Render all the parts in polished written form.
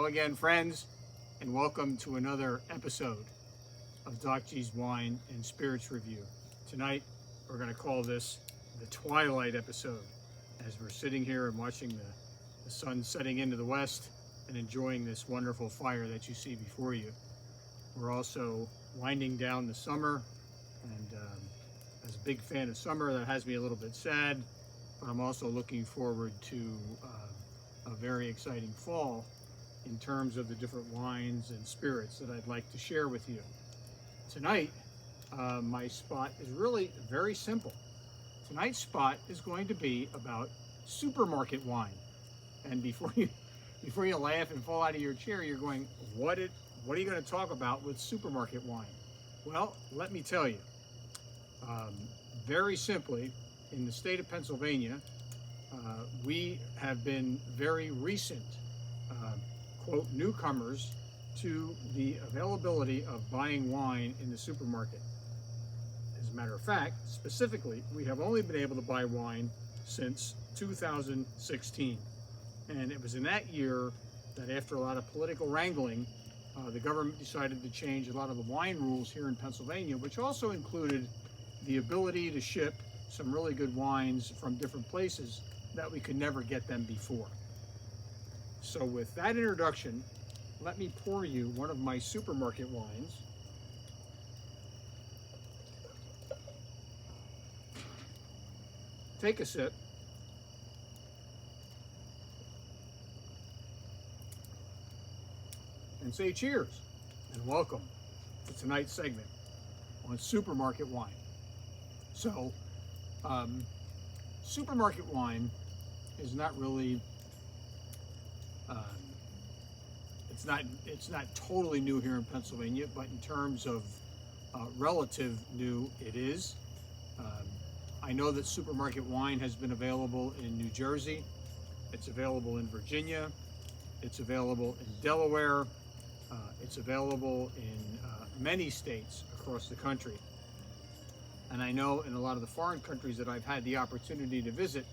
Hello again, friends, and welcome to another episode of Doc G's Wine and Spirits Review. Tonight, we're going to call this the Twilight episode, as we're sitting here and watching the sun setting into the west and enjoying this wonderful fire that you see before you. We're also winding down the summer, and as a big fan of summer, that has me a little bit sad, but I'm also looking forward to a very exciting fall in terms of the different wines and spirits that I'd like to share with you. Tonight, my spot is really very simple. Tonight's spot is going to be about supermarket wine. And before you laugh and fall out of your chair, you're going, what are you going to talk about with supermarket wine? Well, let me tell you. Very simply, in the state of Pennsylvania, we have been very recent, quote, newcomers to the availability of buying wine in the supermarket. As a matter of fact, specifically, we have only been able to buy wine since 2016. And it was in that year that, after a lot of political wrangling, the government decided to change a lot of the wine rules here in Pennsylvania, which also included the ability to ship some really good wines from different places that we could never get them before. So with that introduction, let me pour you one of my supermarket wines. Take a sip. And say cheers and welcome to tonight's segment on supermarket wine. So, supermarket wine is not really, it's not totally new here in Pennsylvania, but in terms of relative new, it is. I know that supermarket wine has been available in New Jersey, it's available in Virginia, it's available in Delaware, it's available in many states across the country. And I know in a lot of the foreign countries that I've had the opportunity to visit,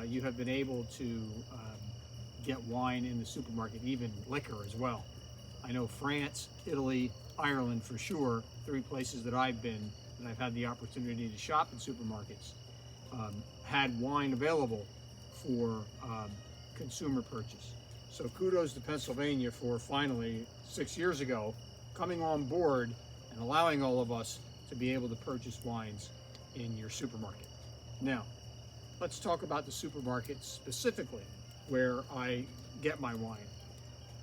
you have been able to get wine in the supermarket, even liquor as well. I know France, Italy, Ireland for sure, 3 places that I've been and I've had the opportunity to shop in supermarkets, had wine available for consumer purchase. So kudos to Pennsylvania for finally, 6 years ago, coming on board and allowing all of us to be able to purchase wines in your supermarket. Now, let's talk about the supermarket specifically where I get my wine.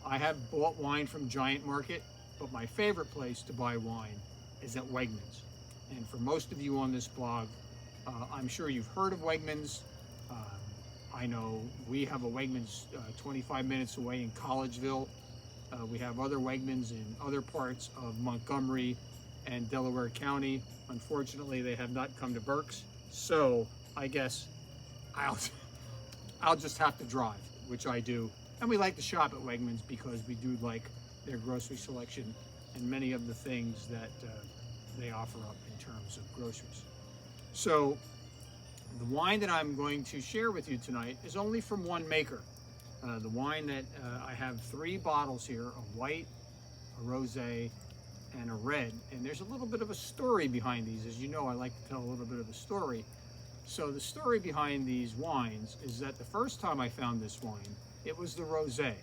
I have bought wine from Giant Market, but my favorite place to buy wine is at Wegmans. And for most of you on this blog, I'm sure you've heard of Wegmans. I know we have a Wegmans 25 minutes away in Collegeville. We have other Wegmans in other parts of Montgomery and Delaware County. Unfortunately, they have not come to Berks, so I guess I'll just have to drive, which I do. And we like to shop at Wegmans because we do like their grocery selection and many of the things that they offer up in terms of groceries. So the wine that I'm going to share with you tonight is only from one maker. The wine that I have 3 bottles here, a white, a rosé, and a red. And there's a little bit of a story behind these. As you know, I like to tell a little bit of a story. So the story behind these wines is that the first time I found this wine, it was the rosé.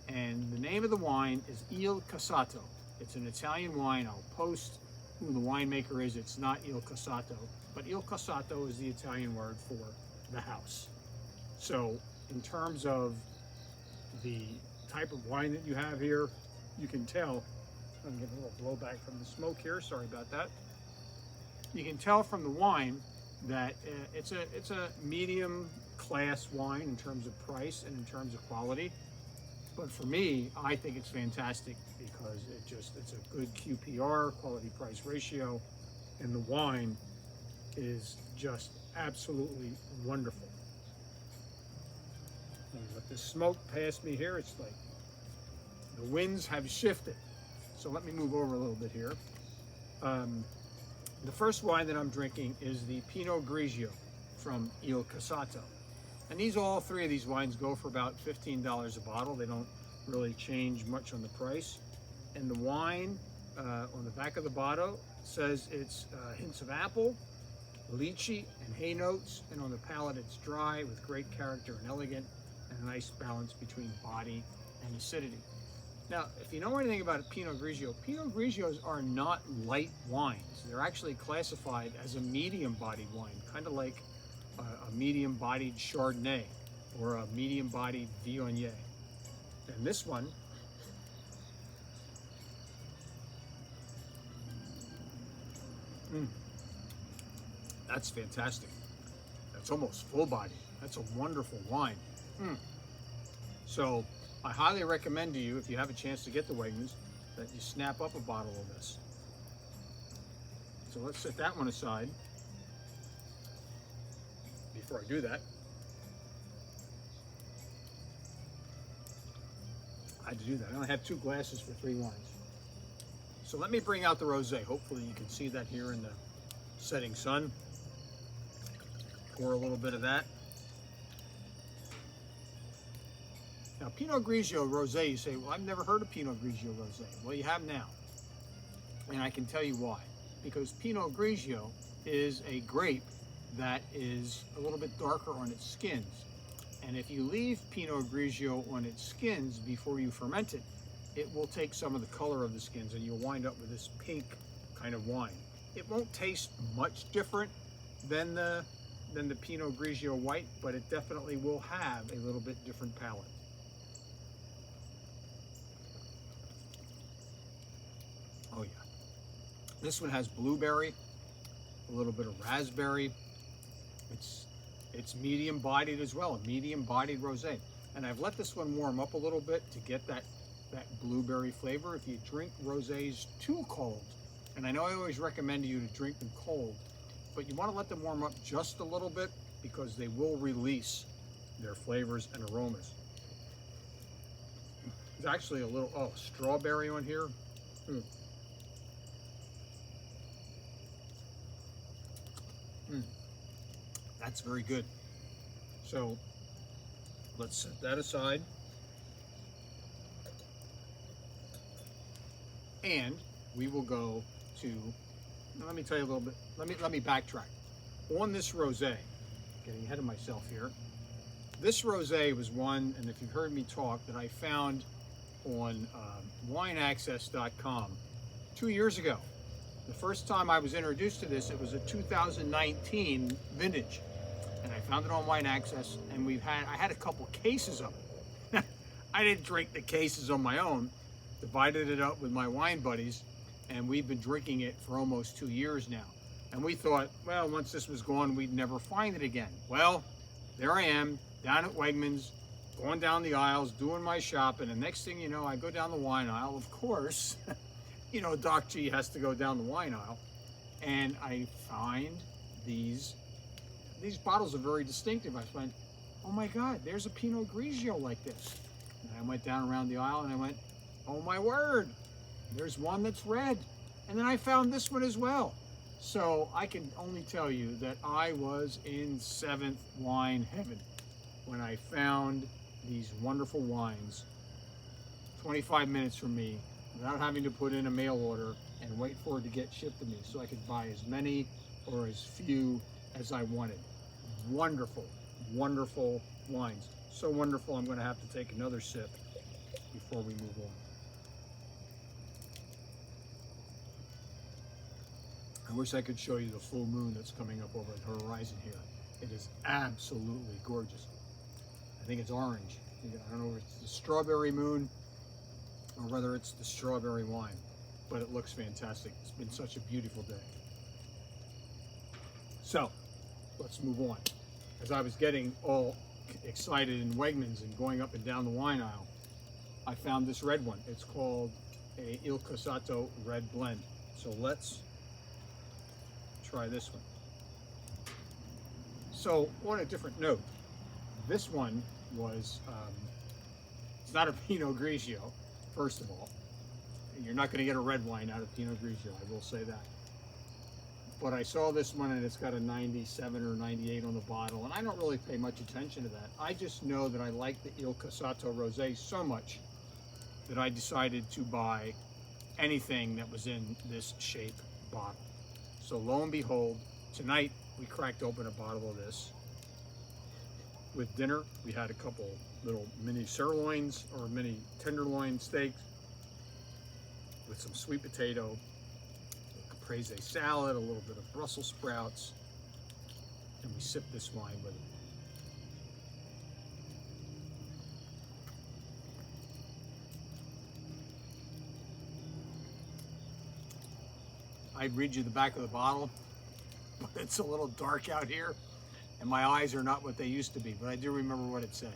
And the name of the wine is Il Cassato. It's an Italian wine. I'll post who the winemaker is. It's not Il Cassato, but Il Cassato is the Italian word for the house. So in terms of the type of wine that you have here, you can tell, I'm getting a little blowback from the smoke here, sorry about that. You can tell from the wine that it's a medium class wine in terms of price and in terms of quality. But for me, I think it's fantastic because it's a good QPR, quality price ratio, and the wine is just absolutely wonderful. And let the smoke pass me here, it's like the winds have shifted. So let me move over a little bit here. The first wine that I'm drinking is the Pinot Grigio from Il Cassato. And all 3 of these wines go for about $15 a bottle. They don't really change much on the price. And the wine on the back of the bottle says it's hints of apple, lychee, and hay notes, and on the palate it's dry with great character and elegant, and a nice balance between body and acidity. Now, if you know anything about Pinot Grigio, Pinot Grigios are not light wines. They're actually classified as a medium-bodied wine, kind of like a medium-bodied Chardonnay or a medium-bodied Viognier. And this one, that's fantastic. That's almost full-bodied. That's a wonderful wine. So I highly recommend to you, if you have a chance to get the Wegmans, that you snap up a bottle of this. So let's set that one aside. Before I do that, I had to do that. I only had 2 glasses for 3 wines. So let me bring out the rosé. Hopefully you can see that here in the setting sun. Pour a little bit of that. Now, Pinot Grigio rosé, you say, well, I've never heard of Pinot Grigio rosé. Well, you have now. And I can tell you why. Because Pinot Grigio is a grape that is a little bit darker on its skins. And if you leave Pinot Grigio on its skins before you ferment it, it will take some of the color of the skins and you'll wind up with this pink kind of wine. It won't taste much different than the Pinot Grigio white, but it definitely will have a little bit different palate. Oh yeah. This one has blueberry, a little bit of raspberry. It's medium bodied as well, a medium bodied rosé. And I've let this one warm up a little bit to get that blueberry flavor. If you drink rosés too cold, and I know I always recommend you to drink them cold, but you want to let them warm up just a little bit because they will release their flavors and aromas. There's actually a little, strawberry on here. That's very good. So let's set that aside. And we will go to, let me tell you a little bit, let me backtrack. On this rosé, getting ahead of myself here, this rosé was one, and if you've heard me talk, that I found on wineaccess.com 2 years ago. The first time I was introduced to this, it was a 2019 vintage, and I found it on Wine Access, and I had a couple cases of it. I didn't drink the cases on my own, divided it up with my wine buddies, and we've been drinking it for almost 2 years now. And we thought, well, once this was gone, we'd never find it again. Well, there I am, down at Wegmans, going down the aisles, doing my shopping, and next thing you know, I go down the wine aisle, of course. You know, Doc G has to go down the wine aisle, and I find these bottles are very distinctive. I went, oh my God, there's a Pinot Grigio like this. And I went down around the aisle and I went, oh my word, there's one that's red. And then I found this one as well. So I can only tell you that I was in 7th wine heaven when I found these wonderful wines 25 minutes from me, without having to put in a mail order and wait for it to get shipped to me so I could buy as many or as few as I wanted. Wonderful, wonderful wines. So wonderful, I'm going to have to take another sip before we move on. I wish I could show you the full moon that's coming up over the horizon here. It is absolutely gorgeous. I think it's orange. I don't know if it's the strawberry moon or whether it's the strawberry wine, but it looks fantastic. It's been such a beautiful day. So let's move on. As I was getting all excited in Wegmans and going up and down the wine aisle, I found this red one. It's called a Il Cassato Red Blend. So let's try this one. So on a different note, this one was, it's not a Pinot Grigio, first of all. You're not going to get a red wine out of Pinot Grigio, I will say that. But I saw this one and it's got a 97 or 98 on the bottle, and I don't really pay much attention to that. I just know that I like the Il Cassato Rosé so much that I decided to buy anything that was in this shape bottle. So lo and behold, tonight we cracked open a bottle of this. With dinner, we had a couple little mini sirloins or mini tenderloin steaks with some sweet potato, a caprese salad, a little bit of Brussels sprouts, and we sipped this wine with it. I'd read you the back of the bottle, but it's a little dark out here, and my eyes are not what they used to be, but I do remember what it said.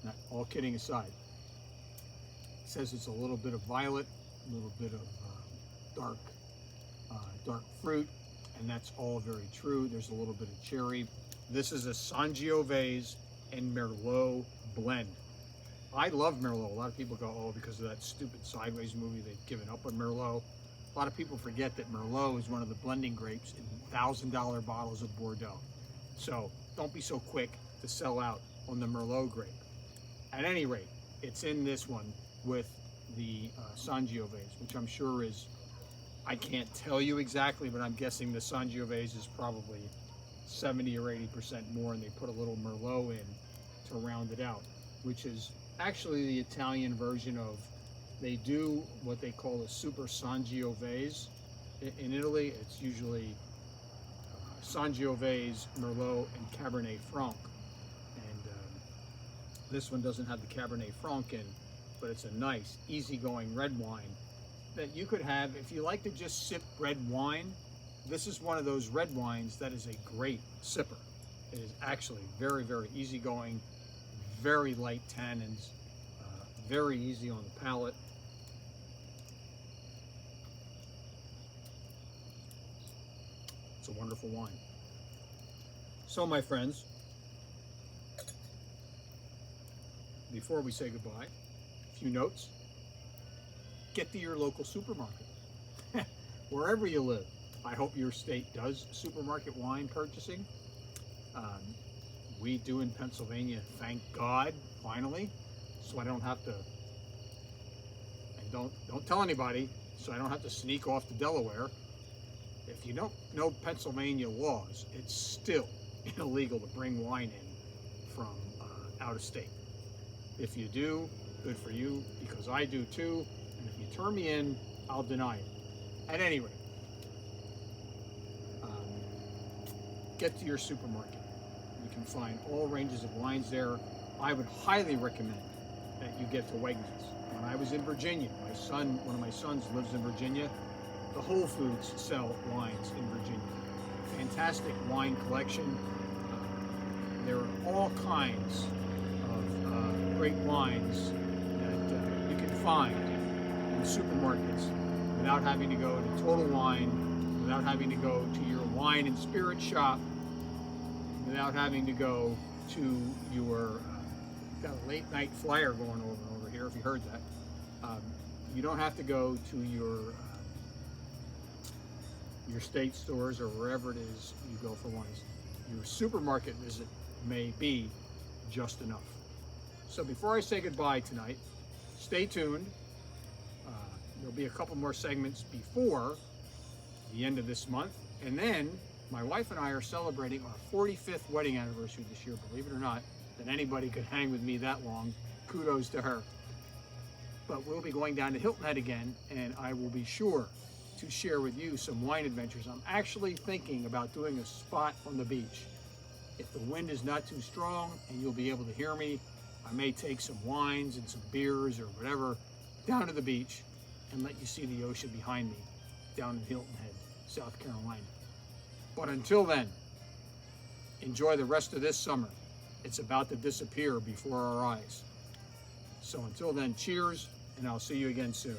Not all kidding aside. It says it's a little bit of violet, a little bit of dark fruit, and that's all very true. There's a little bit of cherry. This is a Sangiovese and Merlot blend. I love Merlot. A lot of people go, oh, because of that stupid Sideways movie, they've given up on Merlot. A lot of people forget that Merlot is one of the blending grapes in $1,000 bottles of Bordeaux. So don't be so quick to sell out on the Merlot grape. At any rate, it's in this one with the Sangiovese, which I'm sure is, I can't tell you exactly, but I'm guessing the Sangiovese is probably 70 or 80% more, and they put a little Merlot in to round it out, which is actually the Italian version of, they do what they call a super Sangiovese. In Italy, it's usually Sangiovese, Merlot, and Cabernet Franc. And this one doesn't have the Cabernet Franc in, but it's a nice, easygoing red wine that you could have if you like to just sip red wine. This is one of those red wines that is a great sipper. It is actually very, very easygoing, very light tannins, very easy on the palate. It's a wonderful wine. So, my friends, before we say goodbye, a few notes. Get to your local supermarket, wherever you live. I hope your state does supermarket wine purchasing. We do in Pennsylvania, thank God, finally. So I don't have to, and don't tell anybody, so I don't have to sneak off to Delaware. If you don't know Pennsylvania laws, it's still illegal to bring wine in from out of state. If you do, good for you, because I do too. And if you turn me in, I'll deny it. At any rate, get to your supermarket. You can find all ranges of wines there. I would highly recommend that you get to Wegmans. When I was in Virginia, one of my sons lives in Virginia. The Whole Foods sell wines in Virginia. Fantastic wine collection. There are all kinds of great wines that you can find in supermarkets without having to go to Total Wine, without having to go to your wine and spirit shop, without having to go to your, got a late night flyer going over here, if you heard that. You don't have to go to your state stores or wherever it is you go for wines. Your supermarket visit may be just enough. So before I say goodbye tonight, stay tuned. There'll be a couple more segments before the end of this month. And then my wife and I are celebrating our 45th wedding anniversary this year. Believe it or not, that anybody could hang with me that long. Kudos to her. But we'll be going down to Hilton Head again, and I will be sure to share with you some wine adventures. I'm actually thinking about doing a spot on the beach. If the wind is not too strong and you'll be able to hear me, I may take some wines and some beers or whatever down to the beach and let you see the ocean behind me down in Hilton Head, South Carolina. But until then, enjoy the rest of this summer. It's about to disappear before our eyes. So until then, cheers, and I'll see you again soon.